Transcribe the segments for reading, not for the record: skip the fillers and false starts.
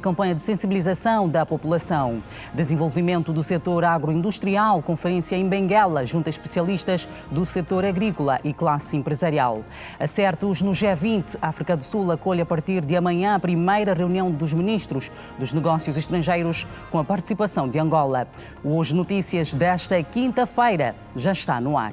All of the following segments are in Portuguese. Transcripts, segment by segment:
Campanha de sensibilização da população. Desenvolvimento do setor agroindustrial, conferência em Benguela, junto a especialistas do setor agrícola e classe empresarial. Acertos no G20. A África do Sul acolhe a partir de amanhã a primeira reunião dos ministros dos negócios estrangeiros com a participação de Angola. Hoje Notícias desta quinta-feira já está no ar.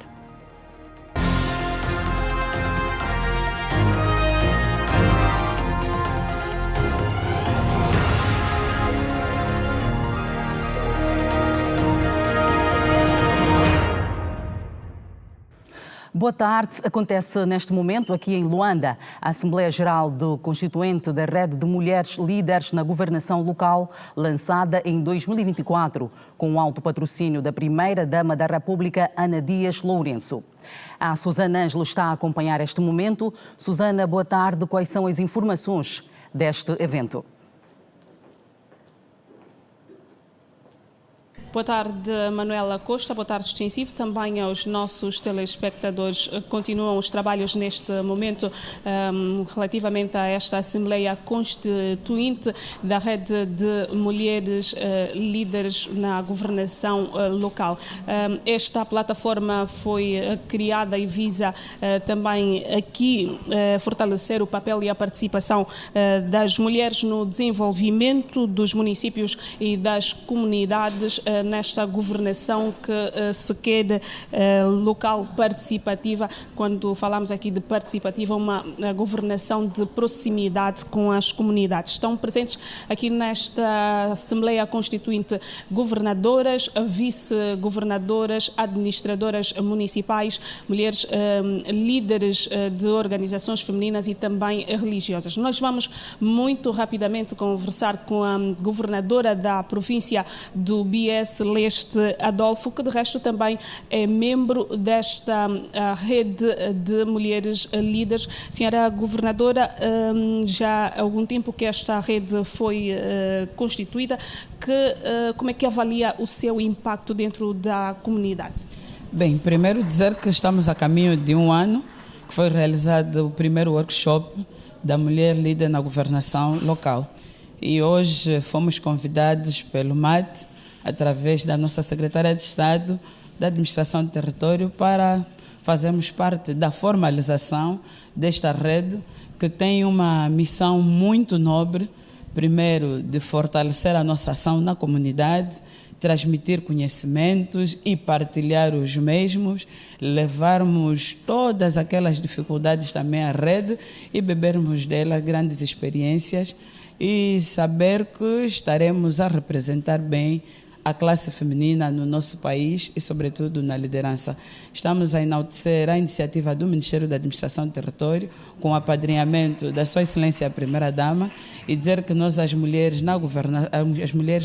Boa tarde. Acontece neste momento aqui em Luanda a Assembleia Geral do Constituinte da Rede de Mulheres Líderes na Governação Local, lançada em 2024, com o alto patrocínio da Primeira-Dama da República, Ana Dias Lourenço. A Susana Ângelo está a acompanhar este momento. Susana, boa tarde. Quais são as informações deste evento? Boa tarde, Manuela Costa. Boa tarde, extensivo. Também aos nossos telespectadores. Continuam os trabalhos neste momento relativamente a esta Assembleia Constituinte da Rede de Mulheres Líderes na Governação Local. Esta plataforma foi criada e visa também aqui fortalecer o papel e a participação das mulheres no desenvolvimento dos municípios e das comunidades nesta governação que se quer local participativa. Quando falamos aqui de participativa, uma governação de proximidade com as comunidades. Estão presentes aqui nesta Assembleia Constituinte governadoras, vice-governadoras, administradoras municipais, mulheres líderes de organizações femininas e também religiosas. Nós vamos muito rapidamente conversar com a governadora da província do BS, Celeste Adolfo, que de resto também é membro desta rede de mulheres líderes. Senhora governadora, já há algum tempo que esta rede foi constituída, como é que avalia o seu impacto dentro da comunidade? Bem, primeiro dizer que estamos a caminho de um ano que foi realizado o primeiro workshop da mulher líder na governação local. E hoje fomos convidados pelo MAT, através da nossa Secretária de Estado da Administração do Território, para fazermos parte da formalização desta rede, que tem uma missão muito nobre, primeiro de fortalecer a nossa ação na comunidade, transmitir conhecimentos e partilhar os mesmos, levarmos todas aquelas dificuldades também à rede e bebermos dela grandes experiências e saber que estaremos a representar bem a classe feminina no nosso país e, sobretudo, na liderança. Estamos a enaltecer a iniciativa do Ministério da Administração do Território, com o apadrinhamento da Sua Excelência a Primeira-Dama, e dizer que nós, as mulheres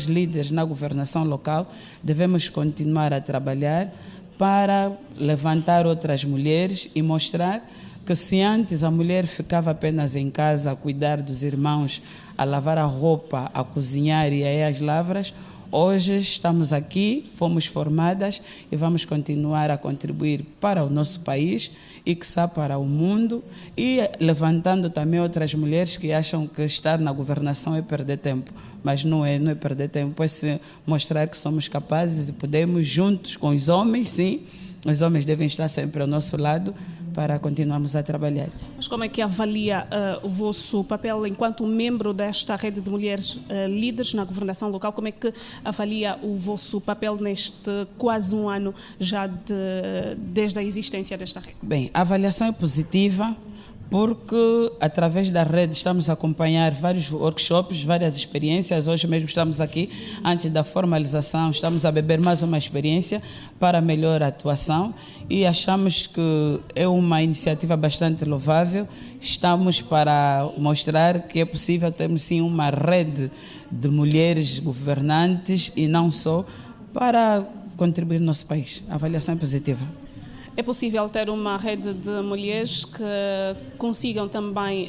líderes na governação local, devemos continuar a trabalhar para levantar outras mulheres e mostrar que, se antes a mulher ficava apenas em casa a cuidar dos irmãos, a lavar a roupa, a cozinhar e a ir às lavras, hoje estamos aqui, fomos formadas e vamos continuar a contribuir para o nosso país e, quiçá, para o mundo, e levantando também outras mulheres que acham que estar na governação é perder tempo. Mas não é perder tempo, é se mostrar que somos capazes e podemos, juntos com os homens, sim, os homens devem estar sempre ao nosso lado, para continuarmos a trabalhar. Mas como é que avalia o vosso papel enquanto membro desta rede de mulheres líderes na governação local? Como é que avalia o vosso papel neste quase um ano já desde a existência desta rede? Bem, a avaliação é positiva, porque através da rede estamos a acompanhar vários workshops, várias experiências. Hoje mesmo estamos aqui, antes da formalização, estamos a beber mais uma experiência para melhor atuação e achamos que é uma iniciativa bastante louvável. Estamos para mostrar que é possível termos sim uma rede de mulheres governantes e não só, para contribuir no nosso país. A avaliação é positiva. É possível ter uma rede de mulheres que consigam também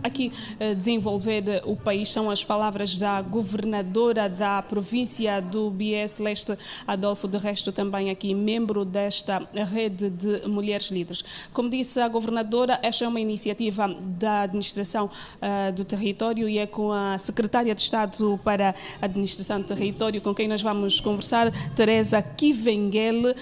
aqui desenvolver o país. São as palavras da governadora da província do Bié, Celeste Adolfo, de resto também aqui membro desta rede de mulheres líderes. Como disse a governadora, esta é uma iniciativa da administração do território e é com a secretária de Estado para a administração do território com quem nós vamos conversar, Teresa Kivengele,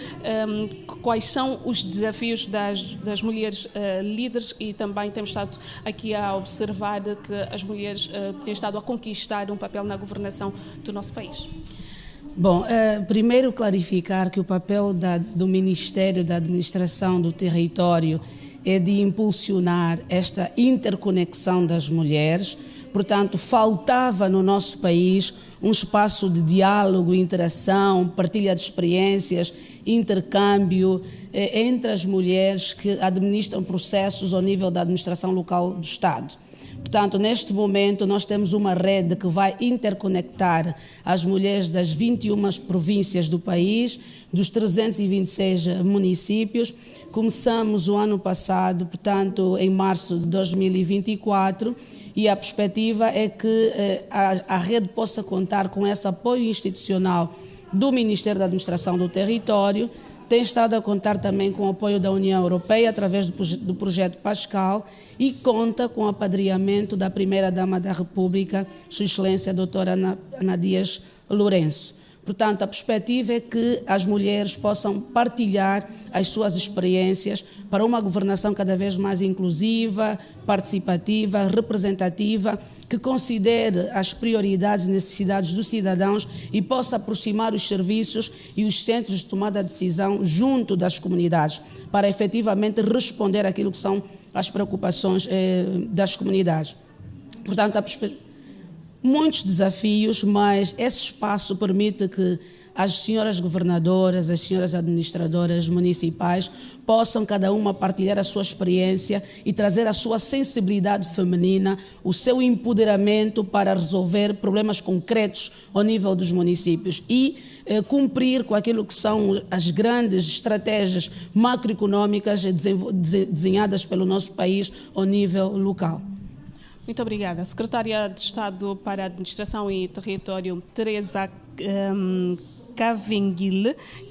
quais são os desafios das mulheres líderes, e também temos estado aqui a observar que as mulheres têm estado a conquistar um papel na governação do nosso país. Bom, primeiro clarificar que o papel do Ministério da Administração do Território é de impulsionar esta interconexão das mulheres. Portanto, faltava no nosso país um espaço de diálogo, interação, partilha de experiências, intercâmbio entre as mulheres que administram processos ao nível da administração local do Estado. Portanto, neste momento, nós temos uma rede que vai interconectar as mulheres das 21 províncias do país, dos 326 municípios. Começamos o ano passado, portanto, em março de 2024, e a perspectiva é que a rede possa contar com esse apoio institucional do Ministério da Administração do Território. Tem estado a contar também com o apoio da União Europeia através do projeto Pascal e conta com o apadrinhamento da Primeira-Dama da República, Sua Excelência a doutora Ana Dias Lourenço. Portanto, a perspectiva é que as mulheres possam partilhar as suas experiências para uma governação cada vez mais inclusiva, participativa, representativa, que considere as prioridades e necessidades dos cidadãos e possa aproximar os serviços e os centros de tomada de decisão junto das comunidades, para efetivamente responder àquilo que são as preocupações das comunidades. Portanto, muitos desafios, mas esse espaço permite que as senhoras governadoras, as senhoras administradoras municipais possam cada uma partilhar a sua experiência e trazer a sua sensibilidade feminina, o seu empoderamento para resolver problemas concretos ao nível dos municípios e cumprir com aquilo que são as grandes estratégias macroeconómicas desenhadas pelo nosso país ao nível local. Muito obrigada. Secretária de Estado para a Administração e Território, Teresa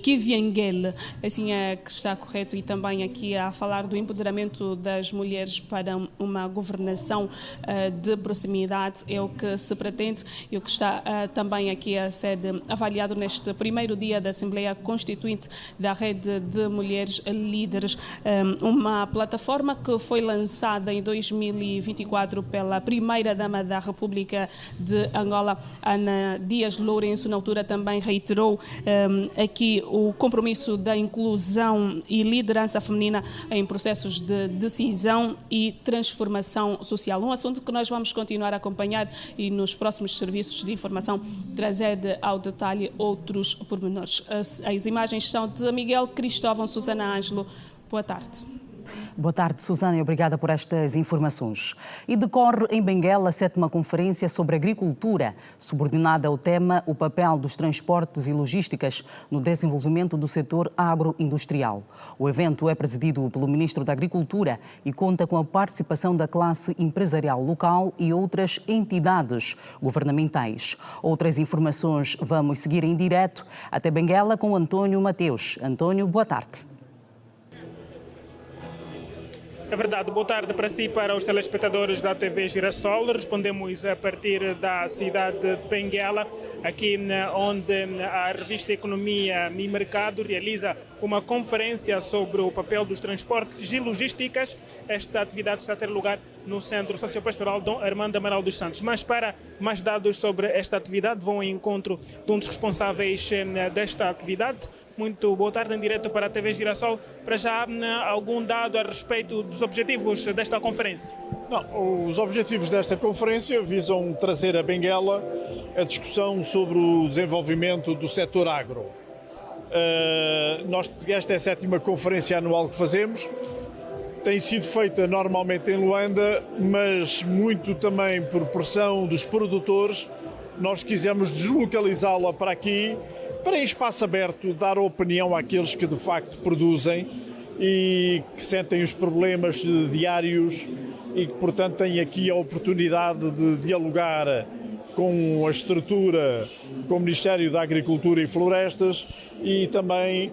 Kivengele, assim é que está correto, e também aqui a falar do empoderamento das mulheres para uma governação de proximidade, é o que se pretende e o que está também aqui a ser avaliado neste primeiro dia da Assembleia Constituinte da Rede de Mulheres Líderes, uma plataforma que foi lançada em 2024 pela Primeira-Dama da República de Angola, Ana Dias Lourenço. Na altura também reiterou aqui o compromisso da inclusão e liderança feminina em processos de decisão e transformação social. Um assunto que nós vamos continuar a acompanhar e nos próximos serviços de informação trazer ao detalhe outros pormenores. As imagens são de Miguel Cristóvão, Susana Ângelo. Boa tarde. Boa tarde, Susana, e obrigada por estas informações. E decorre em Benguela a 7ª Conferência sobre Agricultura, subordinada ao tema o papel dos transportes e logísticas no desenvolvimento do setor agroindustrial. O evento é presidido pelo Ministro da Agricultura e conta com a participação da classe empresarial local e outras entidades governamentais. Outras informações vamos seguir em direto até Benguela com António Mateus. António, boa tarde. É verdade, boa tarde para si e para os telespectadores da TV Girassol. Respondemos a partir da cidade de Benguela, aqui onde a revista Economia e Mercado realiza uma conferência sobre o papel dos transportes e logísticas. Esta atividade está a ter lugar no Centro Sociopastoral Dom Armando Amaral dos Santos. Mas para mais dados sobre esta atividade, vão ao encontro de um dos responsáveis desta atividade. Muito boa tarde, em direto para a TV Girassol. Para já, algum dado a respeito dos objetivos desta conferência? Não, os objetivos desta conferência visam trazer a Benguela a discussão sobre o desenvolvimento do setor agro. Esta é a 7ª conferência anual que fazemos. Tem sido feita normalmente em Luanda, mas muito também por pressão dos produtores. Nós quisemos deslocalizá-la para aqui, para em espaço aberto dar opinião àqueles que de facto produzem e que sentem os problemas diários e que, portanto, têm aqui a oportunidade de dialogar com a estrutura, com o Ministério da Agricultura e Florestas e também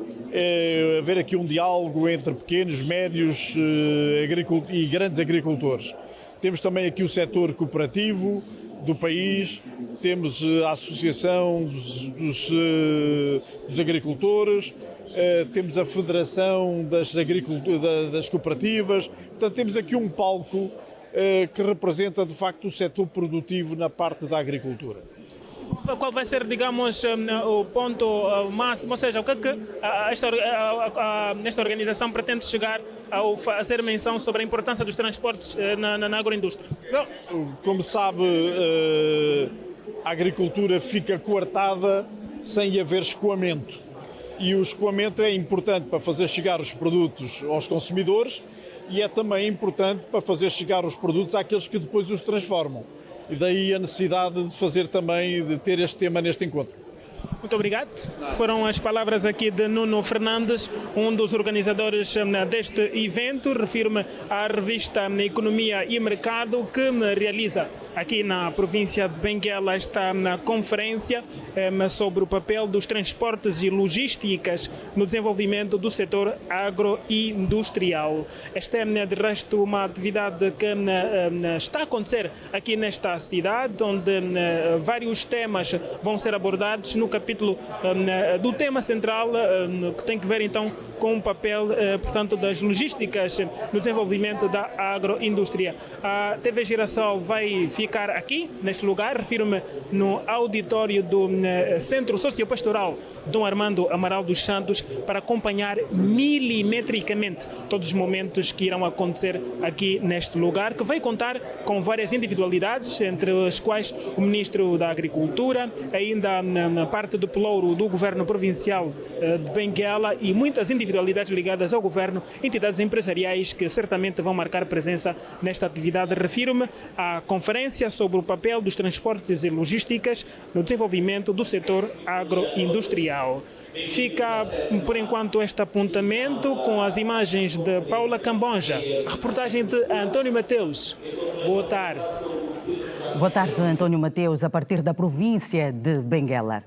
haver aqui um diálogo entre pequenos, médios e grandes agricultores. Temos também aqui o setor cooperativo do país, temos a Associação dos Agricultores, temos a Federação das Cooperativas, portanto temos aqui um palco que representa de facto o setor produtivo na parte da agricultura. Qual vai ser, digamos, o ponto máximo, ou seja, o que é que esta organização pretende chegar ao fazer menção sobre a importância dos transportes na agroindústria? Não, como sabe, a agricultura fica coartada sem haver escoamento. E o escoamento é importante para fazer chegar os produtos aos consumidores e é também importante para fazer chegar os produtos àqueles que depois os transformam. E daí a necessidade de fazer também, de ter este tema neste encontro. Muito obrigado. Foram as palavras aqui de Nuno Fernandes, um dos organizadores deste evento. Refiro-me à revista Economia e Mercado, que realiza aqui na província de Benguela esta conferência sobre o papel dos transportes e logísticas no desenvolvimento do setor agroindustrial. Esta é, de resto, uma atividade que está a acontecer aqui nesta cidade, onde vários temas vão ser abordados no capítulo do tema central, que tem que ver então com o papel, portanto, das logísticas no desenvolvimento da agroindústria. A TV Girassol vai ficar aqui, neste lugar, refiro-me no auditório do Centro Sociopastoral Dom Armando Amaral dos Santos, para acompanhar milimetricamente todos os momentos que irão acontecer aqui neste lugar, que vai contar com várias individualidades, entre as quais o Ministro da Agricultura, ainda na parte do pelouro do Governo Provincial de Benguela e muitas individualidades ligadas ao Governo, entidades empresariais que certamente vão marcar presença nesta atividade. Refiro-me à conferência sobre o papel dos transportes e logísticas no desenvolvimento do setor agroindustrial. Fica, por enquanto, este apontamento com as imagens de Paula Cambonja, reportagem de António Mateus. Boa tarde. Boa tarde, António Mateus, a partir da província de Benguela.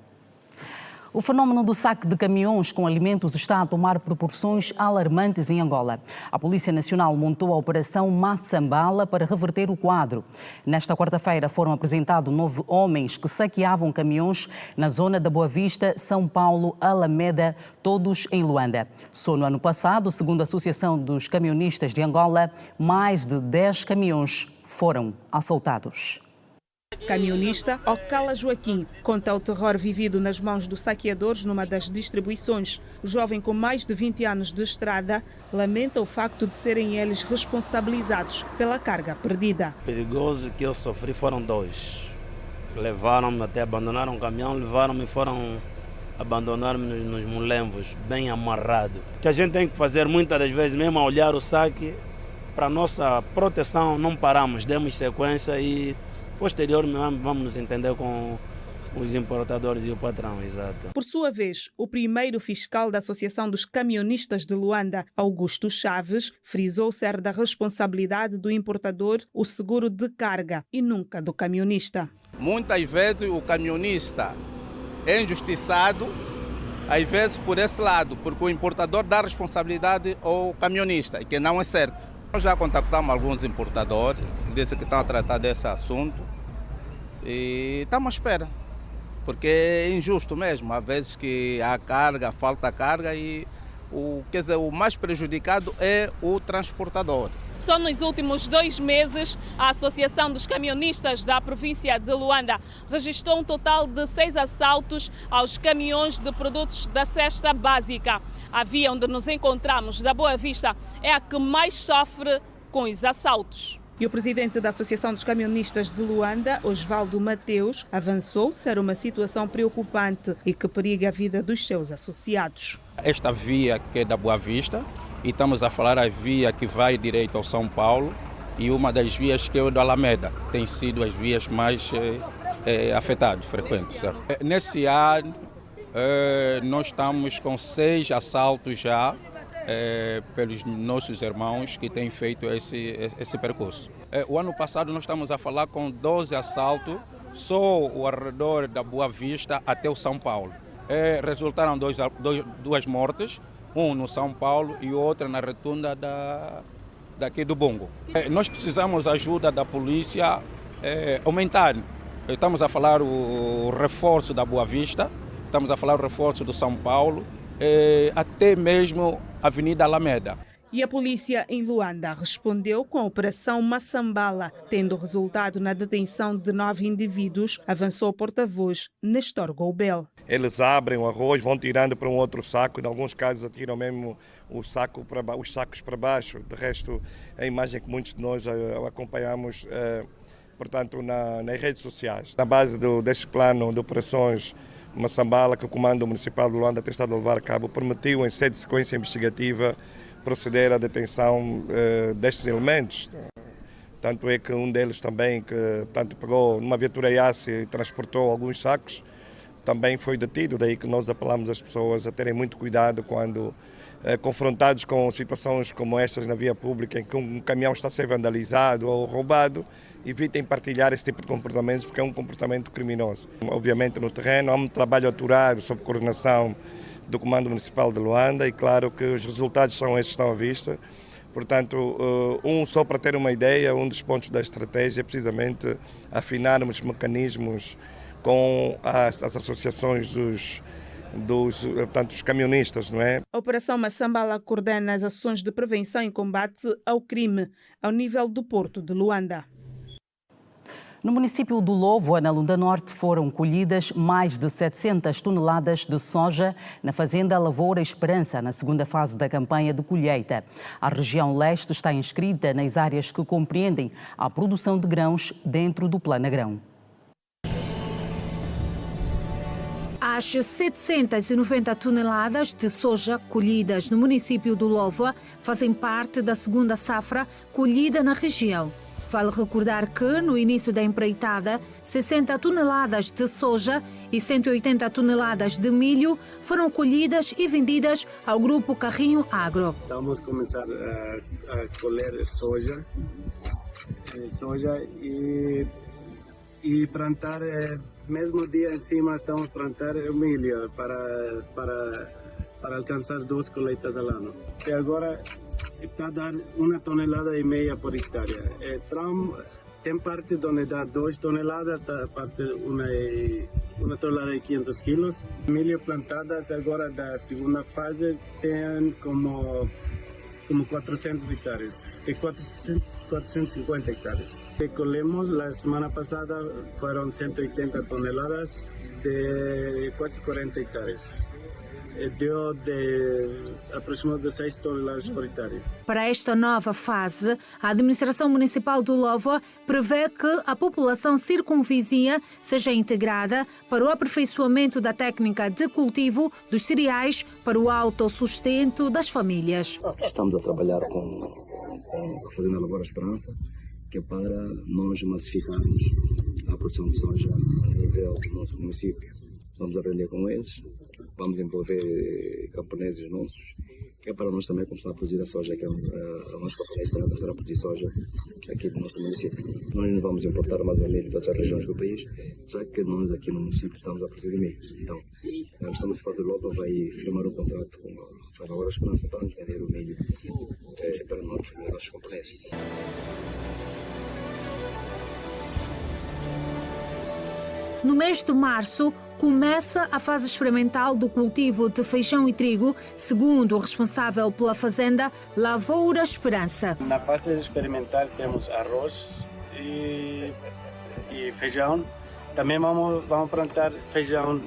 O fenómeno do saque de caminhões com alimentos está a tomar proporções alarmantes em Angola. A Polícia Nacional montou a Operação Massambala para reverter o quadro. Nesta quarta-feira foram apresentados 9 homens que saqueavam caminhões na zona da Boa Vista, São Paulo, Alameda, todos em Luanda. Só no ano passado, segundo a Associação dos Camionistas de Angola, mais de 10 caminhões foram assaltados. Camionista Ocala Joaquim conta o terror vivido nas mãos dos saqueadores numa das distribuições. O jovem com mais de 20 anos de estrada lamenta o facto de serem eles responsabilizados pela carga perdida. O perigoso que eu sofri foram 2. Levaram-me até abandonaram o caminhão, levaram-me e foram abandonar-me nos mulembos, bem amarrado. O que a gente tem que fazer muitas das vezes, mesmo a olhar o saque, para nossa proteção, não paramos, demos sequência e posteriormente vamos nos entender com os importadores e o patrão, exato. Por sua vez, o primeiro fiscal da Associação dos Camionistas de Luanda, Augusto Chaves, frisou ser da responsabilidade do importador o seguro de carga e nunca do camionista. Muitas vezes o camionista é injustiçado, às vezes por esse lado, porque o importador dá responsabilidade ao camionista, que não é certo. Nós já contactamos alguns importadores, disse que estão a tratar desse assunto e estamos à espera, porque é injusto mesmo, há vezes que há carga, falta carga e o mais prejudicado é o transportador. Só nos últimos 2 meses, a Associação dos Camionistas da província de Luanda registrou um total de 6 assaltos aos caminhões de produtos da cesta básica. A via onde nos encontramos, da Boa Vista, é a que mais sofre com os assaltos. E o presidente da Associação dos Camionistas de Luanda, Osvaldo Mateus, avançou ser uma situação preocupante e que periga a vida dos seus associados. Esta via que é da Boa Vista, e estamos a falar a via que vai direito ao São Paulo, e uma das vias que é o da Alameda, tem sido as vias mais afetadas, frequentes. Certo? Nesse ano, Nós estamos com 6 assaltos já pelos nossos irmãos que têm feito esse percurso. O ano passado nós estamos a falar com 12 assaltos, só o arredor da Boa Vista até o São Paulo. Resultaram duas mortes, um no São Paulo e outra na rotunda daqui do Bongo. Nós precisamos da ajuda da polícia aumentar. Estamos a falar o reforço da Boa Vista, estamos a falar o reforço do São Paulo, até mesmo a Avenida Alameda. E a polícia em Luanda respondeu com a Operação Massambala, tendo resultado na detenção de 9 indivíduos, avançou o porta-voz Nestor Goubel. Eles abrem o arroz, vão tirando para um outro saco, em alguns casos atiram mesmo os sacos para baixo. De resto, a imagem que muitos de nós acompanhamos, portanto, nas redes sociais. Na base deste plano de operações Massambala, que o Comando Municipal de Luanda tem estado a levar a cabo, permitiu, em sede de sequência investigativa, proceder à detenção destes elementos. Tanto é que um deles também, que portanto, pegou numa viatura IACI e transportou alguns sacos, também foi detido. Daí que nós apelamos às pessoas a terem muito cuidado quando confrontados com situações como estas na via pública, em que um caminhão está a ser vandalizado ou roubado, evitem partilhar esse tipo de comportamentos, porque é um comportamento criminoso. Obviamente no terreno há um trabalho aturado sob coordenação do Comando Municipal de Luanda e claro que os resultados são estes que estão à vista. Portanto, só para ter uma ideia, um dos pontos da estratégia é precisamente afinarmos mecanismos com as associações dos camionistas, não é? A Operação Massambala coordena as ações de prevenção e combate ao crime ao nível do Porto de Luanda. No município do Lovo, na Lunda Norte, foram colhidas mais de 700 toneladas de soja na fazenda Lavoura Esperança, na segunda fase da campanha de colheita. A região leste está inscrita nas áreas que compreendem a produção de grãos dentro do Plano Agrão. As 790 toneladas de soja colhidas no município do Lovo fazem parte da segunda safra colhida na região. Vale recordar que, no início da empreitada, 60 toneladas de soja e 180 toneladas de milho foram colhidas e vendidas ao Grupo Carrinho Agro. Estamos a começar a colher soja e plantar, mesmo dia em cima, estamos a plantar milho para alcançar 2 colheitas ao ano. E agora está a dar 1,5 tonelada por hectare. Tem parte onde dá 2 toneladas, parte 1 tonelada e 500 quilos. Milho plantadas agora da segunda fase tem como 400 hectares, de 450 hectares. Que colhemos la semana passada foram 180 toneladas de quase 40 hectares. Deu aproximadamente 6 toneladas por hectare. Para esta nova fase, a administração municipal do Lovo prevê que a população circunvizinha seja integrada para o aperfeiçoamento da técnica de cultivo dos cereais para o autossustento das famílias. Estamos a trabalhar com a Fazenda Lavoura Esperança, que é para nós massificarmos a produção de soja a nível do nosso município. Vamos aprender com eles, vamos envolver camponeses nossos, que é para nós também começar a produzir a soja, que é a nossa camponesa também começar a produzir soja aqui no nosso município. Nós não vamos importar mais o milho de outras regiões do país, já que nós aqui no município estamos a produzir milho. Então, a Administração Municipal de Lobo vai firmar um contrato com a Lavoura Esperança para nos vender o milho para nós, os nossos camponeses. No mês de março, começa a fase experimental do cultivo de feijão e trigo, segundo o responsável pela fazenda Lavoura Esperança. Na fase experimental temos arroz e feijão. Também vamos plantar feijão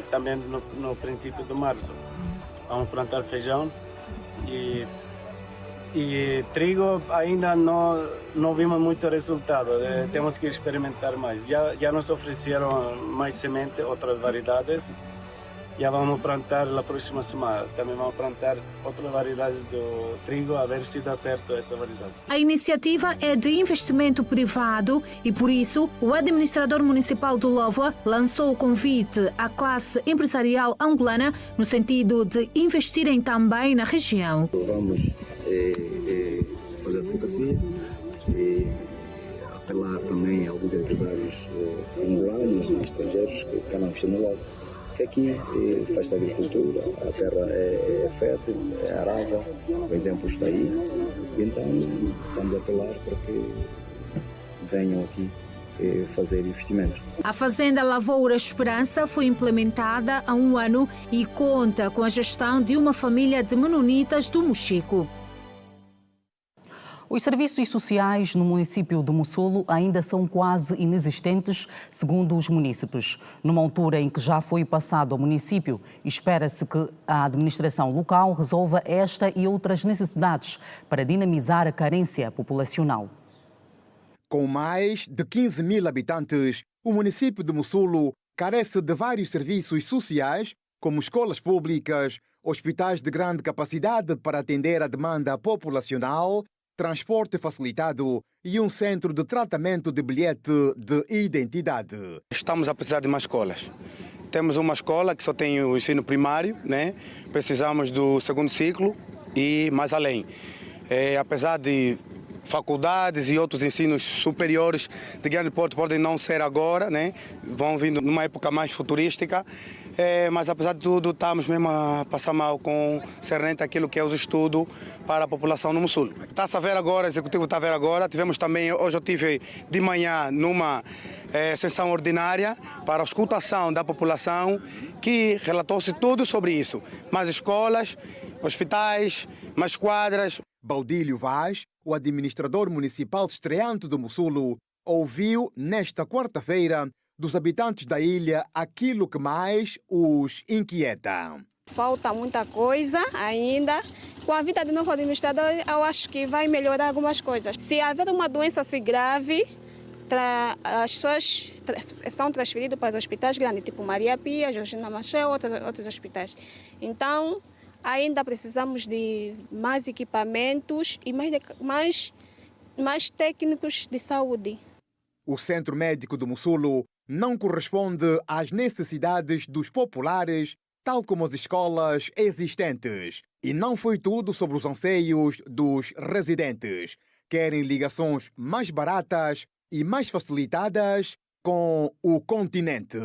também no princípio de março. Vamos plantar feijão e trigo ainda não vimos muito resultado, temos que experimentar mais. Já nos ofereceram mais semente, outras variedades, Já vamos plantar na próxima semana. Também vamos plantar outras variedades do trigo, a ver se dá certo essa variedade. A iniciativa é de investimento privado e, por isso, o administrador municipal do Louva lançou o convite à classe empresarial angolana no sentido de investirem também na região. Vamos fazer advocacia e apelar também a alguns empresários angolanos e estrangeiros que querem investir no Louva. Que aqui faz-se agricultura, a terra é fértil, é arava, o exemplo está aí. Então, estamos a apelar para que venham aqui fazer investimentos. A Fazenda Lavoura Esperança foi implementada há 1 ano e conta com a gestão de uma família de menonitas do Mochico. Os serviços sociais no município de Mussolo ainda são quase inexistentes, segundo os munícipes. Numa altura em que já foi passado ao município, espera-se que a administração local resolva esta e outras necessidades para dinamizar a carência populacional. Com mais de 15 mil habitantes, o município de Mussolo carece de vários serviços sociais, como escolas públicas, hospitais de grande capacidade para atender a demanda populacional, transporte facilitado e um centro de tratamento de bilhete de identidade. Estamos a precisar de mais escolas. Temos uma escola que só tem o ensino primário, né? Precisamos do segundo ciclo e mais além. Apesar de faculdades e outros ensinos superiores de grande porte podem não ser agora, né? Vão vindo numa época mais futurística. Mas apesar de tudo, estamos mesmo a passar mal com cernente aquilo que é os estudos para a população no Mussolo. Está-se a ver agora, o Executivo está a ver agora. Tivemos também, hoje eu estive de manhã numa sessão ordinária para a escutação da população, que relatou-se tudo sobre isso. Mais escolas, hospitais, mais quadras. Baudílio Vaz, o administrador municipal estreante do Mussolo, ouviu nesta quarta-feira dos habitantes da ilha aquilo que mais os inquieta. Falta muita coisa ainda. Com a vida do novo administrador, eu acho que vai melhorar algumas coisas. Se haver uma doença assim grave, as pessoas são transferidas para os hospitais grandes, tipo Maria Pia, Georgina Machel, outros hospitais. Então, ainda precisamos de mais equipamentos e mais técnicos de saúde. O Centro Médico do Mussolo não corresponde às necessidades dos populares, tal como as escolas existentes. E não foi tudo sobre os anseios dos residentes. Querem ligações mais baratas e mais facilitadas com o continente.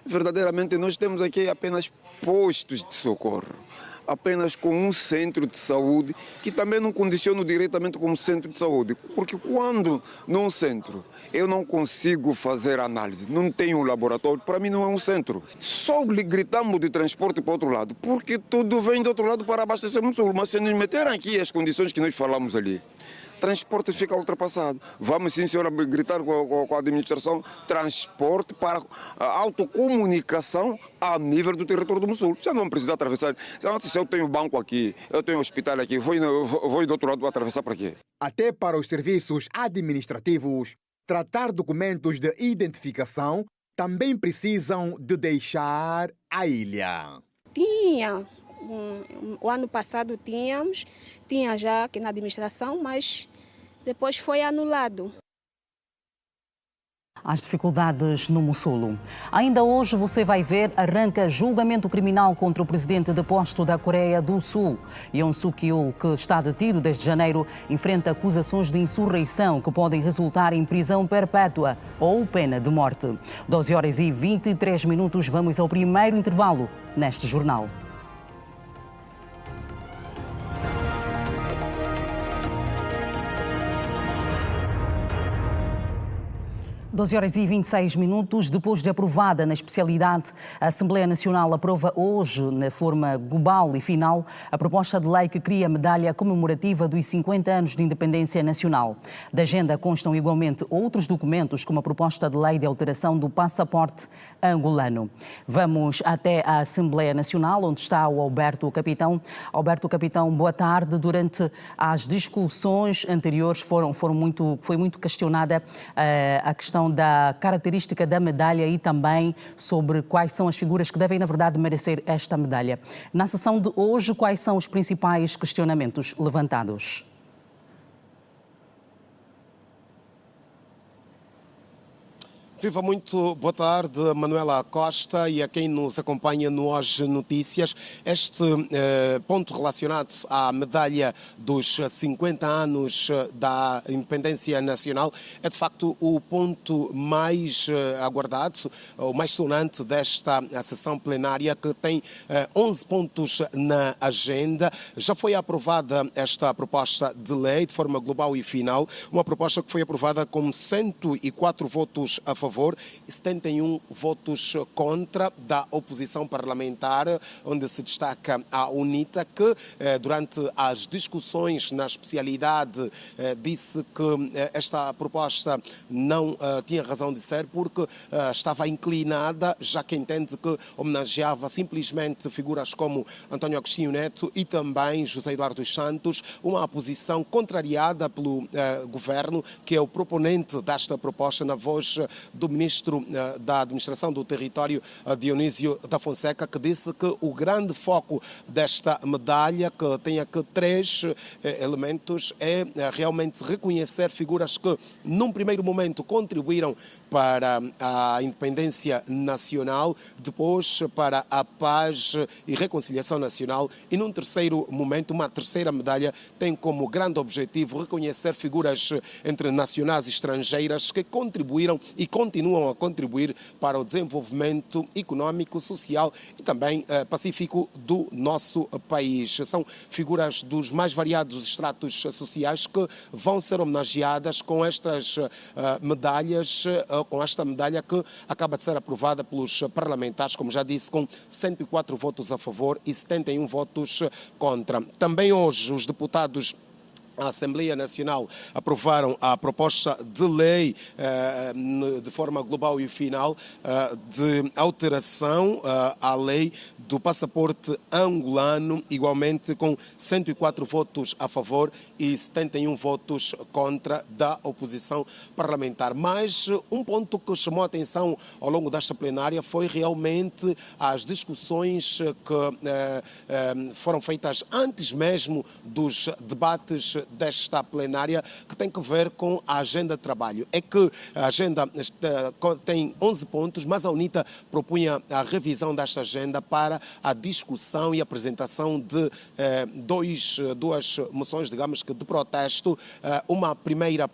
Verdadeiramente, nós temos aqui apenas postos de socorro. Apenas com um centro de saúde, que também não condiciona diretamente como centro de saúde. Porque quando num centro eu não consigo fazer análise, não tenho um laboratório, para mim não é um centro. Só gritamos de transporte para o outro lado, porque tudo vem do outro lado para abastecer o Mussolo. Mas se nos meterem aqui as condições que nós falamos ali, transporte fica ultrapassado. Vamos, sim, senhora, gritar com a administração, transporte para a autocomunicação a nível do território do Mussolo. Já não vamos precisar atravessar. Se eu tenho banco aqui, eu tenho hospital aqui, vou do outro lado atravessar para quê? Até para os serviços administrativos, tratar documentos de identificação também precisam de deixar a ilha. O ano passado tinha já aqui na administração, mas depois foi anulado. As dificuldades no Mussolo. Ainda hoje você vai ver, arranca julgamento criminal contra o presidente deposto da Coreia do Sul. Yoon Suk-yeol, que está detido desde janeiro, enfrenta acusações de insurreição que podem resultar em prisão perpétua ou pena de morte. 12h23, vamos ao primeiro intervalo neste jornal. 12h26, depois de aprovada na especialidade, a Assembleia Nacional aprova hoje, na forma global e final, a proposta de lei que cria a medalha comemorativa dos 50 anos de independência nacional. Da agenda constam igualmente outros documentos, como a proposta de lei de alteração do passaporte angolano. Vamos até a Assembleia Nacional, onde está o Alberto Capitão. Alberto Capitão, boa tarde. Durante as discussões anteriores foi muito questionada a questão questão da característica da medalha e também sobre quais são as figuras que devem, na verdade, merecer esta medalha. Na sessão de hoje, quais são os principais questionamentos levantados? Viva, muito boa tarde, Manuela Costa, e a quem nos acompanha no Hoje Notícias. Este ponto relacionado à medalha dos 50 anos da independência nacional é de facto o ponto mais aguardado, o mais sonante desta sessão plenária, que tem 11 pontos na agenda. Já foi aprovada esta proposta de lei de forma global e final, uma proposta que foi aprovada com 104 votos a favor e 71 votos contra da oposição parlamentar, onde se destaca a UNITA, que durante as discussões na especialidade disse que esta proposta não tinha razão de ser porque estava inclinada, já que entende que homenageava simplesmente figuras como António Agostinho Neto e também José Eduardo dos Santos, uma posição contrariada pelo governo, que é o proponente desta proposta, na voz do ministro da Administração do Território, Dionísio da Fonseca, que disse que o grande foco desta medalha, que tem aqui 3 elementos, é realmente reconhecer figuras que, num primeiro momento, contribuíram para a independência nacional, depois para a paz e reconciliação nacional, e num terceiro momento, uma terceira medalha tem como grande objetivo reconhecer figuras entre nacionais e estrangeiras que contribuíram e continuam a contribuir para o desenvolvimento económico, social e também pacífico do nosso país. São figuras dos mais variados estratos sociais que vão ser homenageadas com estas medalhas, com esta medalha que acaba de ser aprovada pelos parlamentares, como já disse, com 104 votos a favor e 71 votos contra. Também hoje os deputados a Assembleia Nacional aprovaram a proposta de lei de forma global e final de alteração à lei do passaporte angolano, igualmente com 104 votos a favor e 71 votos contra da oposição parlamentar. Mas um ponto que chamou a atenção ao longo desta plenária foi realmente as discussões que foram feitas antes mesmo dos debates desta plenária, que tem que ver com a agenda de trabalho. É que a agenda tem 11 pontos, mas a UNITA propunha a revisão desta agenda para a discussão e apresentação de duas moções, digamos que de protesto. Uma primeira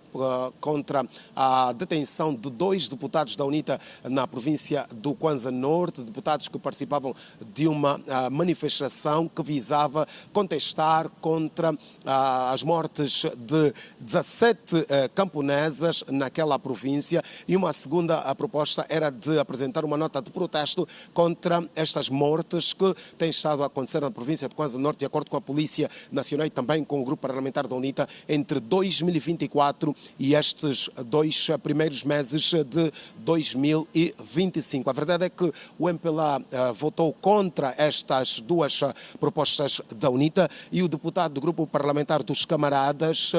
contra a detenção de 2 deputados da UNITA na província do Kwanza Norte, deputados que participavam de uma manifestação que visava contestar contra as mortes de 17 camponesas naquela província, e uma segunda proposta era de apresentar uma nota de protesto contra estas mortes que têm estado a acontecer na província de Kwanza Norte, de acordo com a Polícia Nacional e também com o grupo parlamentar da UNITA, entre 2024 e estes 2 primeiros meses de 2025. A verdade é que o MPLA votou contra estas 2 propostas da UNITA e o deputado do grupo parlamentar dos Camaradas,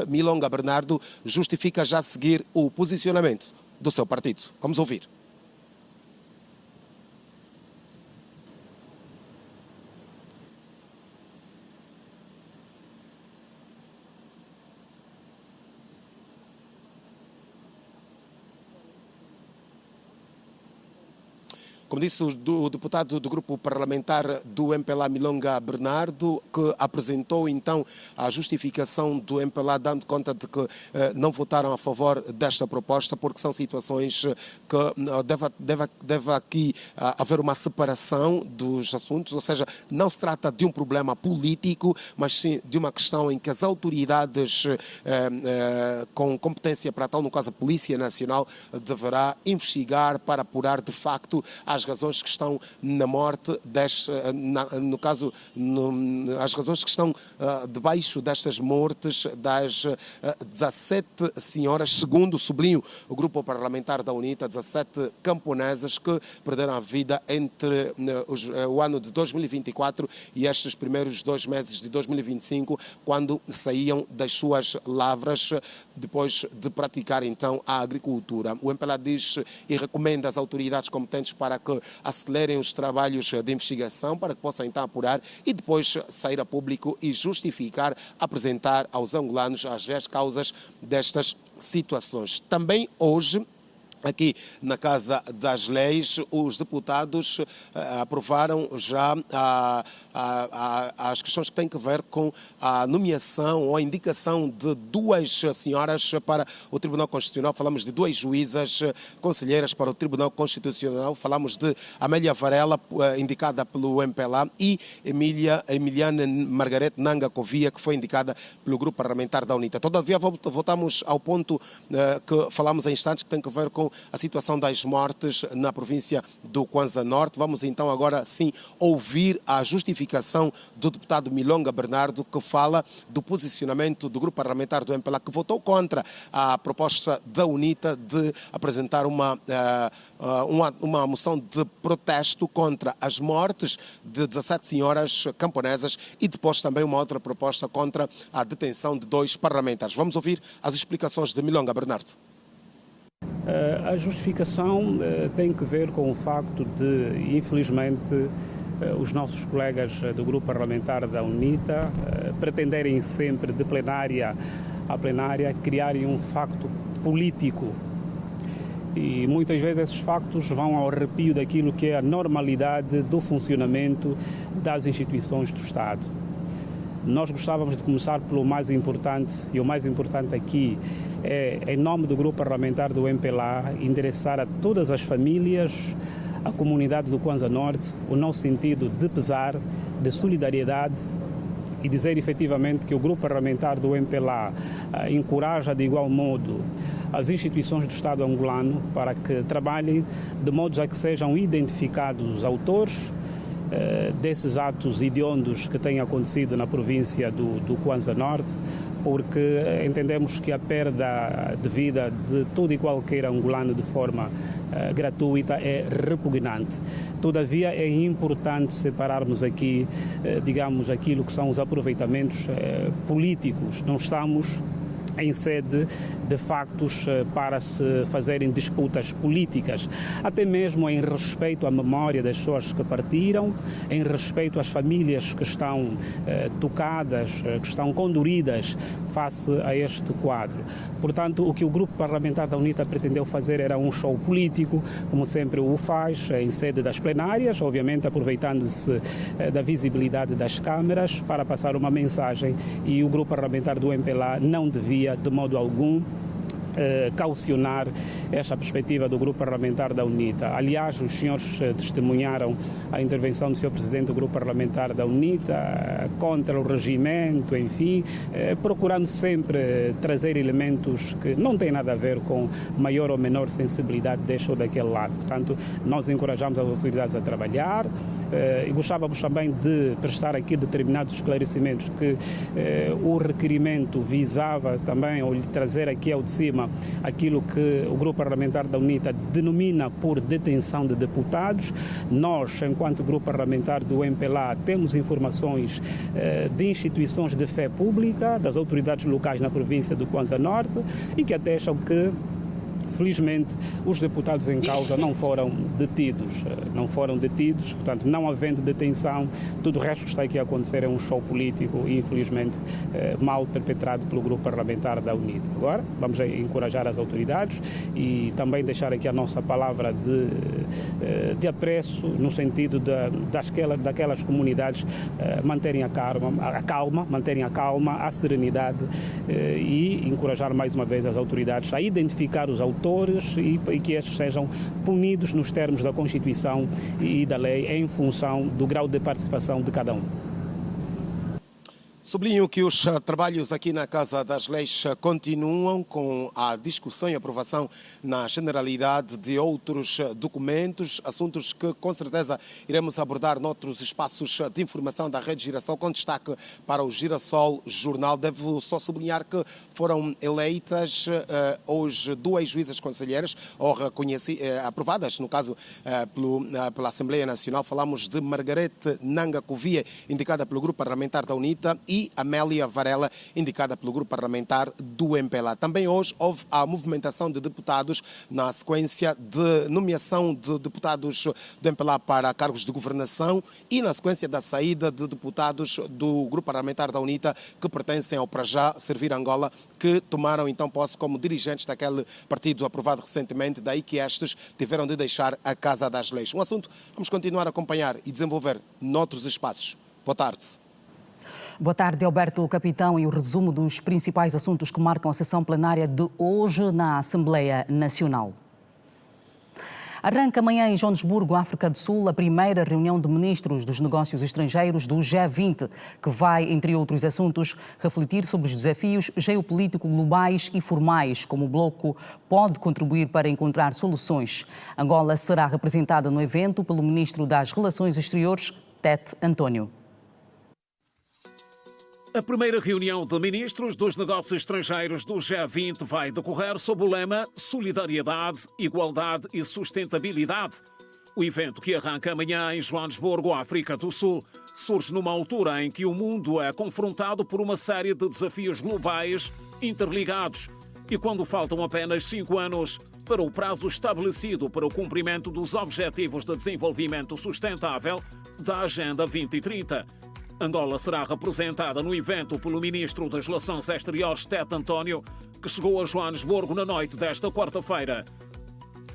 Milonga Bernardo, justifica já seguir o posicionamento do seu partido. Vamos ouvir. Como disse o deputado do grupo parlamentar do MPLA, Milonga Bernardo, que apresentou então a justificação do MPLA, dando conta de que não votaram a favor desta proposta, porque são situações que deve aqui haver uma separação dos assuntos, ou seja, não se trata de um problema político, mas sim de uma questão em que as autoridades com competência para tal, no caso a Polícia Nacional, deverá investigar para apurar de facto as as razões que estão na morte, as razões que estão debaixo destas mortes das 17 senhoras, segundo sublinho o grupo parlamentar da UNITA, 17 camponesas que perderam a vida entre o ano de 2024 e estes primeiros 2 meses de 2025, quando saíam das suas lavras depois de praticar então a agricultura. O MPLA diz e recomenda às autoridades competentes para que acelerem os trabalhos de investigação, para que possam então apurar e depois sair a público e justificar, apresentar aos angolanos as reais causas destas situações. Também hoje, aqui na Casa das Leis, os deputados aprovaram já as questões que têm a ver com a nomeação ou a indicação de 2 senhoras para o Tribunal Constitucional. Falamos de 2 juízas conselheiras para o Tribunal Constitucional. Falamos de Amélia Varela, indicada pelo MPLA, e Emiliana Margarete Nanga Covia, que foi indicada pelo Grupo Parlamentar da UNITA. Todavia, voltamos ao ponto que falamos há instantes, que tem a ver com a situação das mortes na província do Kwanza Norte. Vamos então agora sim ouvir a justificação do deputado Milonga Bernardo, que fala do posicionamento do grupo parlamentar do MPLA, que votou contra a proposta da UNITA de apresentar uma moção de protesto contra as mortes de 17 senhoras camponesas e depois também uma outra proposta contra a detenção de 2 parlamentares. Vamos ouvir as explicações de Milonga Bernardo. A justificação tem que ver com o facto de, infelizmente, os nossos colegas do grupo parlamentar da UNITA pretenderem sempre, de plenária a plenária, criarem um facto político. E muitas vezes esses factos vão ao arrepio daquilo que é a normalidade do funcionamento das instituições do Estado. Nós gostávamos de começar pelo mais importante, e o mais importante aqui é, em nome do grupo parlamentar do MPLA, endereçar a todas as famílias, a comunidade do Kwanza Norte, o nosso sentido de pesar, de solidariedade, e dizer efetivamente que o grupo parlamentar do MPLA encoraja de igual modo as instituições do Estado angolano para que trabalhem de modo a que sejam identificados os autores desses atos hediondos que têm acontecido na província do Kwanza Norte, porque entendemos que a perda de vida de todo e qualquer angolano de forma gratuita é repugnante. Todavia, é importante separarmos aqui, digamos, aquilo que são os aproveitamentos políticos. Não estamos em sede de factos para se fazerem disputas políticas, até mesmo em respeito à memória das pessoas que partiram, em respeito às famílias que estão tocadas, que estão conduridas face a este quadro. Portanto, o que o grupo parlamentar da UNITA pretendeu fazer era um show político, como sempre o faz, em sede das plenárias, obviamente aproveitando-se da visibilidade das câmaras para passar uma mensagem, e o grupo parlamentar do MPLA não devia de modo algum caucionar esta perspectiva do grupo parlamentar da UNITA. Aliás, os senhores testemunharam a intervenção do senhor presidente do grupo parlamentar da UNITA contra o regimento, enfim, procurando sempre trazer elementos que não têm nada a ver com maior ou menor sensibilidade deste ou daquele lado. Portanto, nós encorajamos as autoridades a trabalhar e gostávamos também de prestar aqui determinados esclarecimentos que o requerimento visava também, ou lhe trazer aqui ao de cima, aquilo que o grupo parlamentar da UNITA denomina por detenção de deputados. Nós, enquanto grupo parlamentar do MPLA, temos informações de instituições de fé pública, das autoridades locais na província do Kwanza Norte, e que atestam que, felizmente, os deputados em causa não foram detidos. Portanto, não havendo detenção, tudo o resto que está aqui a acontecer é um show político e, infelizmente, mal perpetrado pelo grupo parlamentar da UNITA. Agora, vamos encorajar as autoridades e também deixar aqui a nossa palavra de apreço, no sentido daquelas comunidades manterem a calma, a serenidade, e encorajar mais uma vez as autoridades a identificar os autores e que estes sejam punidos nos termos da Constituição e da lei, em função do grau de participação de cada um. Sublinho que os trabalhos aqui na Casa das Leis continuam com a discussão e aprovação na generalidade de outros documentos, assuntos que com certeza iremos abordar noutros espaços de informação da Rede Girassol, com destaque para o Girassol Jornal. Devo só sublinhar que foram eleitas hoje 2 juízas conselheiras, ou aprovadas, no caso, pela Assembleia Nacional. Falamos de Margarete Nanga Covia, indicada pelo Grupo Parlamentar da UNITA, e Amélia Varela, indicada pelo Grupo Parlamentar do MPLA. Também hoje houve a movimentação de deputados na sequência de nomeação de deputados do MPLA para cargos de governação e na sequência da saída de deputados do Grupo Parlamentar da UNITA que pertencem ao Para Já Servir Angola, que tomaram então posse como dirigentes daquele partido aprovado recentemente, daí que estes tiveram de deixar a Casa das Leis. Um assunto que vamos continuar a acompanhar e desenvolver noutros espaços. Boa tarde. Boa tarde, Alberto Capitão, e o resumo dos principais assuntos que marcam a sessão plenária de hoje na Assembleia Nacional. Arranca amanhã em Joanesburgo, África do Sul, a primeira reunião de ministros dos negócios estrangeiros do G20, que vai, entre outros assuntos, refletir sobre os desafios geopolíticos globais e formais, como o bloco pode contribuir para encontrar soluções. Angola será representada no evento pelo ministro das Relações Exteriores, Tete António. A primeira reunião de ministros dos negócios estrangeiros do G20 vai decorrer sob o lema Solidariedade, Igualdade e Sustentabilidade. O evento, que arranca amanhã em Joanesburgo, África do Sul, surge numa altura em que o mundo é confrontado por uma série de desafios globais interligados e quando faltam apenas 5 anos para o prazo estabelecido para o cumprimento dos Objetivos de Desenvolvimento Sustentável da Agenda 2030. Angola será representada no evento pelo ministro das Relações Exteriores, Tete António, que chegou a Joanesburgo na noite desta quarta-feira.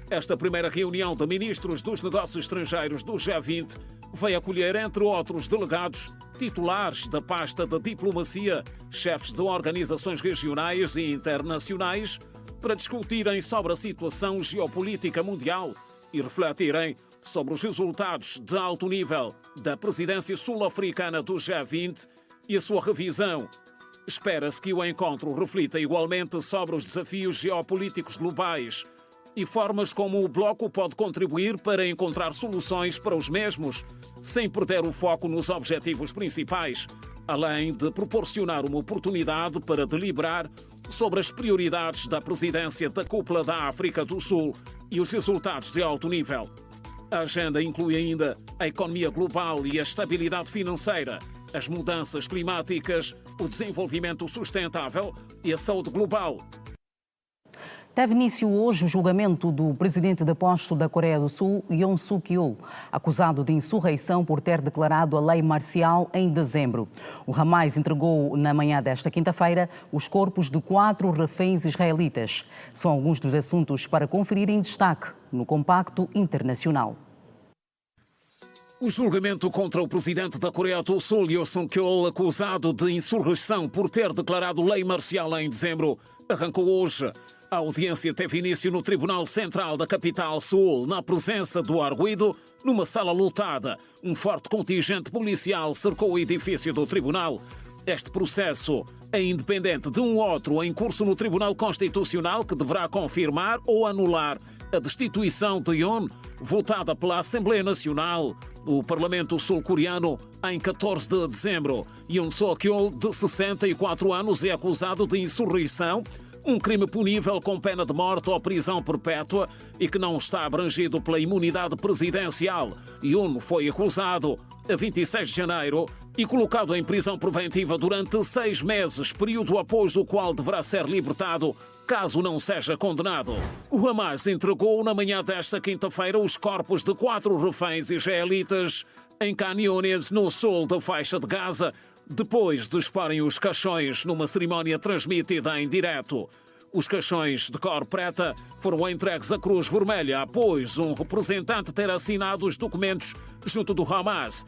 Esta primeira reunião de ministros dos negócios estrangeiros do G20 vai acolher, entre outros delegados, titulares da pasta de diplomacia, chefes de organizações regionais e internacionais, para discutirem sobre a situação geopolítica mundial e refletirem sobre os resultados de alto nível da presidência sul-africana do G20 e a sua revisão. Espera-se que o encontro reflita igualmente sobre os desafios geopolíticos globais e formas como o bloco pode contribuir para encontrar soluções para os mesmos, sem perder o foco nos objetivos principais, além de proporcionar uma oportunidade para deliberar sobre as prioridades da presidência da Cúpula da África do Sul e os resultados de alto nível. A agenda inclui ainda a economia global e a estabilidade financeira, as mudanças climáticas, o desenvolvimento sustentável e a saúde global. Teve início hoje o julgamento do presidente deposto da Coreia do Sul, Yoon Suk-yeol, acusado de insurreição por ter declarado a lei marcial em dezembro. O Hamas entregou na manhã desta quinta-feira os corpos de 4 reféns israelitas. São alguns dos assuntos para conferir em destaque no Compacto Internacional. O julgamento contra o presidente da Coreia do Sul, Yoon Suk-yeol, acusado de insurreição por ter declarado lei marcial em dezembro, arrancou hoje. A audiência teve início no Tribunal Central da capital, Seul, na presença do arguido, numa sala lotada. Um forte contingente policial cercou o edifício do tribunal. Este processo é independente de um outro em curso no Tribunal Constitucional, que deverá confirmar ou anular a destituição de Yoon, votada pela Assembleia Nacional. O Parlamento sul-coreano em 14 de dezembro. Yoon Suk-yeol, de 64 anos, é acusado de insurreição, um crime punível com pena de morte ou prisão perpétua e que não está abrangido pela imunidade presidencial. Yoon foi acusado a 26 de janeiro e colocado em prisão preventiva durante 6 meses, período após o qual deverá ser libertado caso não seja condenado. O Hamas entregou na manhã desta quinta-feira os corpos de 4 reféns israelitas em Khan Younis, no sul da faixa de Gaza, depois de exporem os caixões numa cerimónia transmitida em direto. Os caixões de cor preta foram entregues à Cruz Vermelha após um representante ter assinado os documentos junto do Hamas.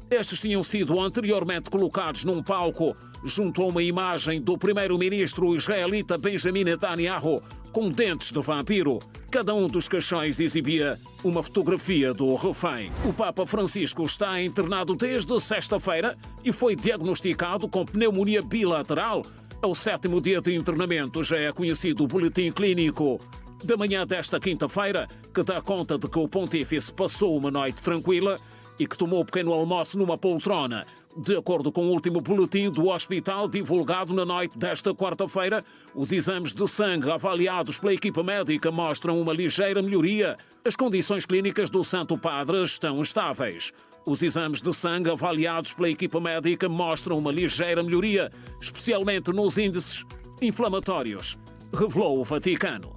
Estes tinham sido anteriormente colocados num palco junto a uma imagem do primeiro-ministro israelita Benjamin Netanyahu, com dentes de vampiro. Cada um dos caixões exibia uma fotografia do refém. O Papa Francisco está internado desde sexta-feira e foi diagnosticado com pneumonia bilateral. É o 7º dia de internamento, já é conhecido o boletim clínico da manhã desta quinta-feira, que dá conta de que o pontífice passou uma noite tranquila e que tomou pequeno almoço numa poltrona. De acordo com o último boletim do hospital divulgado na noite desta quarta-feira, os exames de sangue avaliados pela equipa médica mostram uma ligeira melhoria. As condições clínicas do Santo Padre estão estáveis. Os exames de sangue avaliados pela equipa médica mostram uma ligeira melhoria, especialmente nos índices inflamatórios, revelou o Vaticano.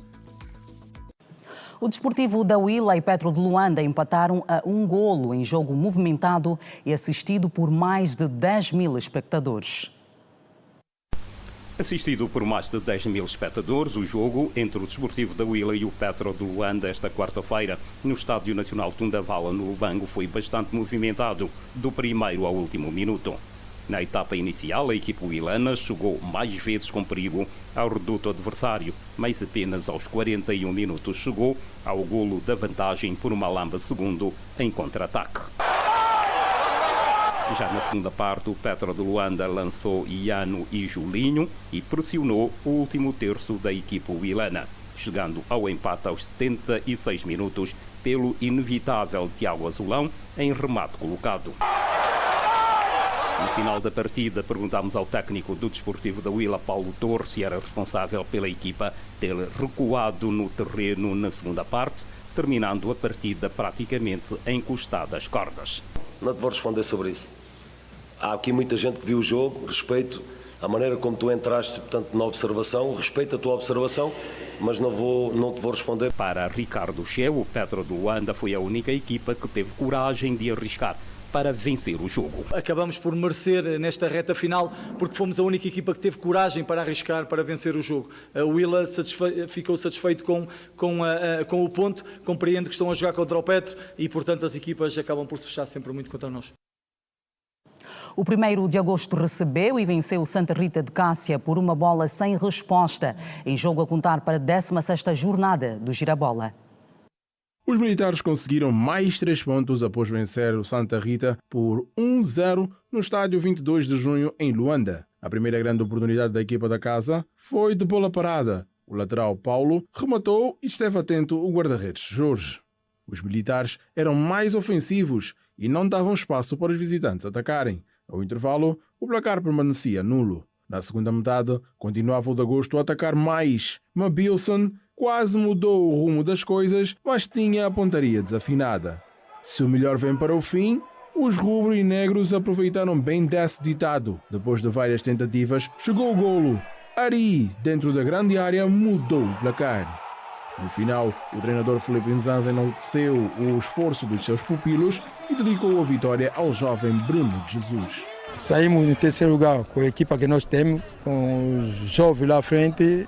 O Desportivo da Huila e Petro de Luanda empataram a 1-1 em jogo movimentado e assistido por mais de 10 mil espectadores. Assistido por mais de 10 mil espectadores, o jogo entre o Desportivo da Huila e o Petro de Luanda esta quarta-feira no Estádio Nacional Tundavala, no Lubango, foi bastante movimentado do primeiro ao último minuto. Na etapa inicial, a equipe huilana chegou mais vezes com perigo ao reduto adversário, mas apenas aos 41 minutos chegou ao golo da vantagem por Malamba II em contra-ataque. Já na segunda parte, o Petro de Luanda lançou Iano e Julinho e pressionou o último terço da equipe huilana, chegando ao empate aos 76 minutos pelo inevitável Tiago Azulão em remate colocado. No final da partida, perguntámos ao técnico do Desportivo da Huila, Paulo Torres, se era responsável pela equipa ter recuado no terreno na segunda parte, terminando a partida praticamente encostada às cordas. Não te vou responder sobre isso. Há aqui muita gente que viu o jogo, respeito a maneira como tu entraste, portanto, na observação, respeito a tua observação, mas não te vou responder. Para Ricardo Cheu, o Petro de Luanda foi a única equipa que teve coragem de arriscar para vencer o jogo. Acabamos por merecer nesta reta final, porque fomos a única equipa que teve coragem para arriscar, para vencer o jogo. A Huila ficou satisfeito com o ponto, compreende que estão a jogar contra o Petro e, portanto, as equipas acabam por se fechar sempre muito contra nós. O 1º de agosto recebeu e venceu o Santa Rita de Cássia por uma bola sem resposta, em jogo a contar para a 16ª jornada do Girabola. Os militares conseguiram mais 3 pontos após vencer o Santa Rita por 1-0 no estádio 22 de junho em Luanda. A primeira grande oportunidade da equipa da casa foi de bola parada. O lateral Paulo rematou e esteve atento o guarda-redes Jorge. Os militares eram mais ofensivos e não davam espaço para os visitantes atacarem. Ao intervalo, o placar permanecia nulo. Na segunda metade, continuava o de agosto a atacar mais. Mabilson quase mudou o rumo das coisas, mas tinha a pontaria desafinada. Se o melhor vem para o fim, os rubro e negros aproveitaram bem desse ditado. Depois de várias tentativas, chegou o golo. Ari, dentro da grande área, mudou o placar. No final, o treinador Felipe Nzanza enalteceu o esforço dos seus pupilos e dedicou a vitória ao jovem Bruno de Jesus. Saímos em terceiro lugar com a equipa que nós temos, com os jovens lá à frente.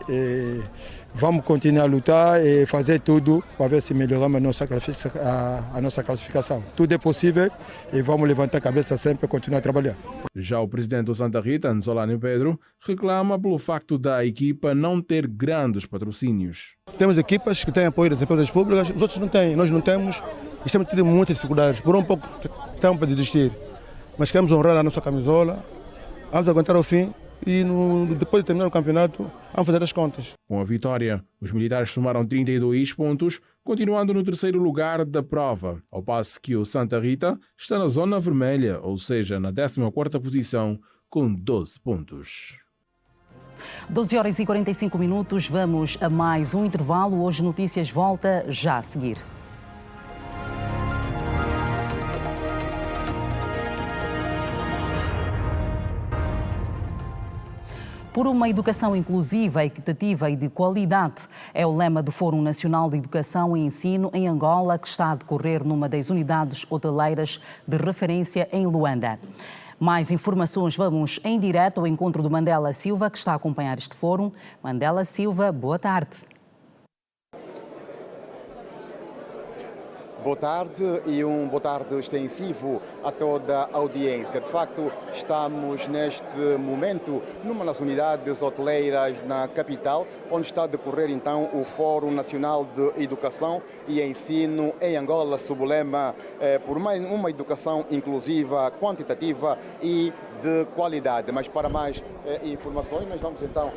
Vamos continuar a lutar e fazer tudo para ver se melhoramos a nossa classificação. Tudo é possível e vamos levantar a cabeça sempre e continuar a trabalhar. Já o presidente do Santa Rita, Nzolani Pedro, reclama pelo facto da equipa não ter grandes patrocínios. Temos equipas que têm apoio das empresas públicas, os outros não têm, nós não temos e estamos tendo muitas dificuldades. Por um pouco estamos para desistir, mas queremos honrar a nossa camisola, vamos aguentar ao fim. E depois de terminar o campeonato, vamos fazer as contas. Com a vitória, os militares somaram 32 pontos, continuando no terceiro lugar da prova, ao passo que o Santa Rita está na zona vermelha, ou seja, na 14ª posição, com 12 pontos. 12h45, vamos a mais um intervalo. Hoje Notícias volta já a seguir. Por uma educação inclusiva, equitativa e de qualidade é o lema do Fórum Nacional de Educação e Ensino em Angola, que está a decorrer numa das unidades hoteleiras de referência em Luanda. Mais informações, vamos em direto ao encontro do Mandela Silva, que está a acompanhar este fórum. Mandela Silva, boa tarde. Boa tarde e um boa tarde extensivo a toda a audiência. De facto, estamos neste momento numa das unidades hoteleiras na capital, onde está a decorrer então o Fórum Nacional de Educação e Ensino em Angola, sob o lema por uma educação inclusiva, quantitativa e de qualidade. Mas para mais informações, nós vamos então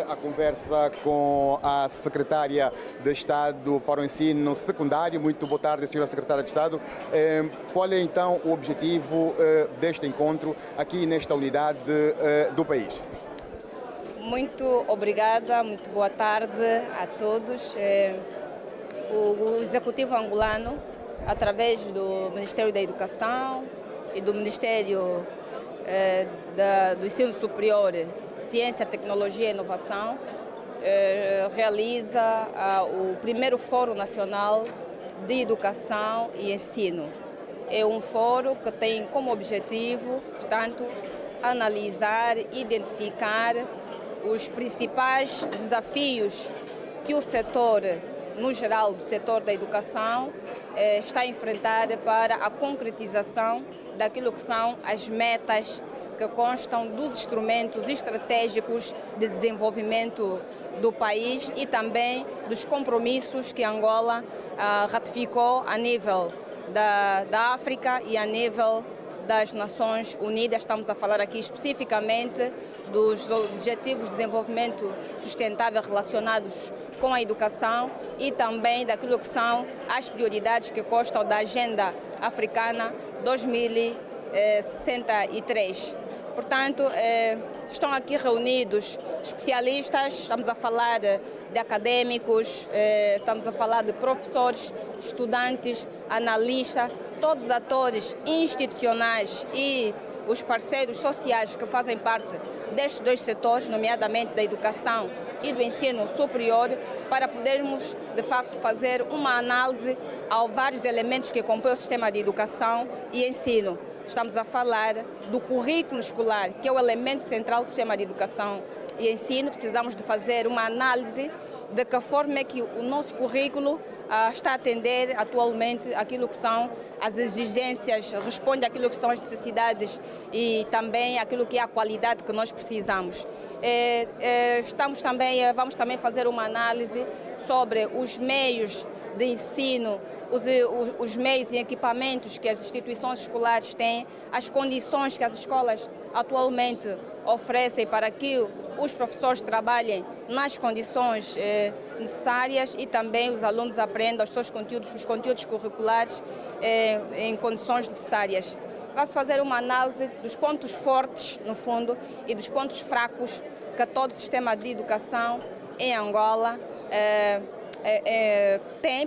à conversa com a Secretária de Estado para o Ensino Secundário. Muito boa tarde, Senhora Secretária de Estado. Qual é então o objetivo deste encontro aqui nesta unidade do país? Muito obrigada, muito boa tarde a todos. O Executivo angolano, através do Ministério da Educação e do Ministério do Ensino Superior, Ciência, Tecnologia e Inovação, realiza o primeiro Fórum Nacional de Educação e Ensino. É um fórum que tem como objetivo, portanto, analisar, identificar os principais desafios que o setor, no geral, do setor da educação, está a enfrentar para a concretização daquilo que são as metas que constam dos instrumentos estratégicos de desenvolvimento do país e também dos compromissos que Angola ratificou a nível da África e a nível das Nações Unidas. Estamos a falar aqui especificamente dos Objetivos de Desenvolvimento Sustentável relacionados com a educação e também daquilo que são as prioridades que constam da Agenda Africana 2063. Portanto, estão aqui reunidos especialistas, estamos a falar de acadêmicos, estamos a falar de professores, estudantes, analistas, todos os atores institucionais e os parceiros sociais que fazem parte destes dois setores, nomeadamente da educação e do ensino superior, para podermos, de facto, fazer uma análise aos vários elementos que compõem o sistema de educação e ensino. Estamos a falar do currículo escolar, que é o elemento central do sistema de educação e ensino. Precisamos de fazer uma análise de que forma é que o nosso currículo está a atender atualmente aquilo que são as exigências, responde àquilo que são as necessidades e também aquilo que é a qualidade que nós precisamos. Vamos também fazer uma análise sobre os meios de ensino, os meios e equipamentos que as instituições escolares têm, as condições que as escolas atualmente oferecem para que os professores trabalhem nas condições necessárias e também os alunos aprendam os seus conteúdos, os conteúdos curriculares em condições necessárias. Vai-se fazer uma análise dos pontos fortes, no fundo, e dos pontos fracos que todo o sistema de educação em Angola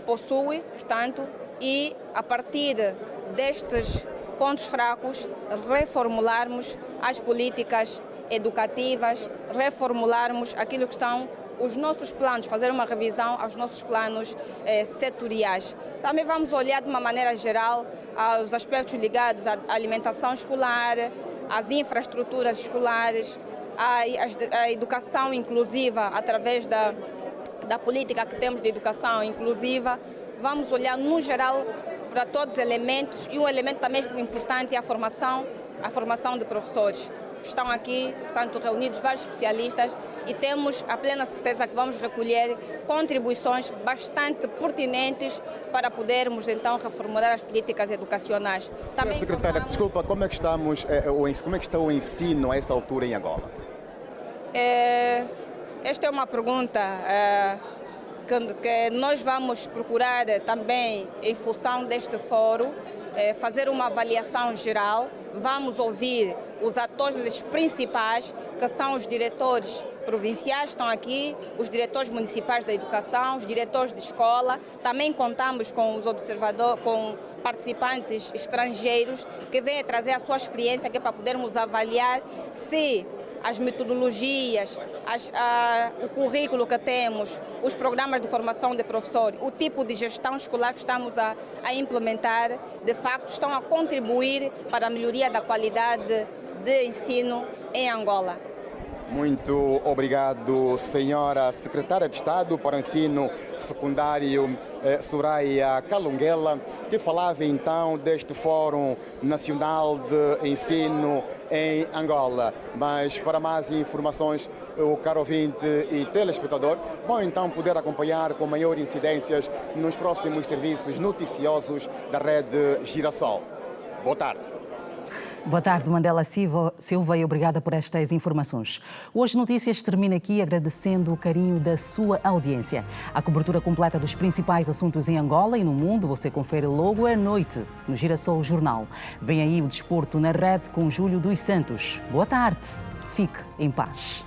possui, portanto, e a partir destes pontos fracos reformularmos as políticas educativas, reformularmos aquilo que são os nossos planos, fazer uma revisão aos nossos planos setoriais. Também vamos olhar de uma maneira geral aos aspectos ligados à alimentação escolar, às infraestruturas escolares, à educação inclusiva através da política que temos de educação inclusiva. Vamos olhar no geral para todos os elementos e um elemento também importante é a formação de professores. Estão aqui, portanto, reunidos vários especialistas e temos a plena certeza que vamos recolher contribuições bastante pertinentes para podermos, então, reformular as políticas educacionais. Também secretária, desculpa, como é que está o ensino a esta altura em Angola? Esta é uma pergunta que nós vamos procurar também, em função deste fórum, fazer uma avaliação geral. Vamos ouvir os atores principais, que são os diretores provinciais, estão aqui, os diretores municipais da educação, os diretores de escola. Também contamos com os observadores, com participantes estrangeiros que vêm trazer a sua experiência aqui para podermos avaliar se as metodologias, o currículo que temos, os programas de formação de professores, o tipo de gestão escolar que estamos a implementar, de facto, estão a contribuir para a melhoria da qualidade de ensino em Angola. Muito obrigado, senhora secretária de Estado para o Ensino Secundário, Soraya Calunguela, que falava então deste Fórum Nacional de Ensino em Angola. Mas para mais informações, o caro ouvinte e telespectador vão então poder acompanhar com maior incidências nos próximos serviços noticiosos da Rede Girassol. Boa tarde. Boa tarde, Mandela Silva, e obrigada por estas informações. Hoje Notícias termina aqui agradecendo o carinho da sua audiência. A cobertura completa dos principais assuntos em Angola e no mundo você confere logo à noite no Girassol Jornal. Vem aí o desporto na rede com Júlio dos Santos. Boa tarde. Fique em paz.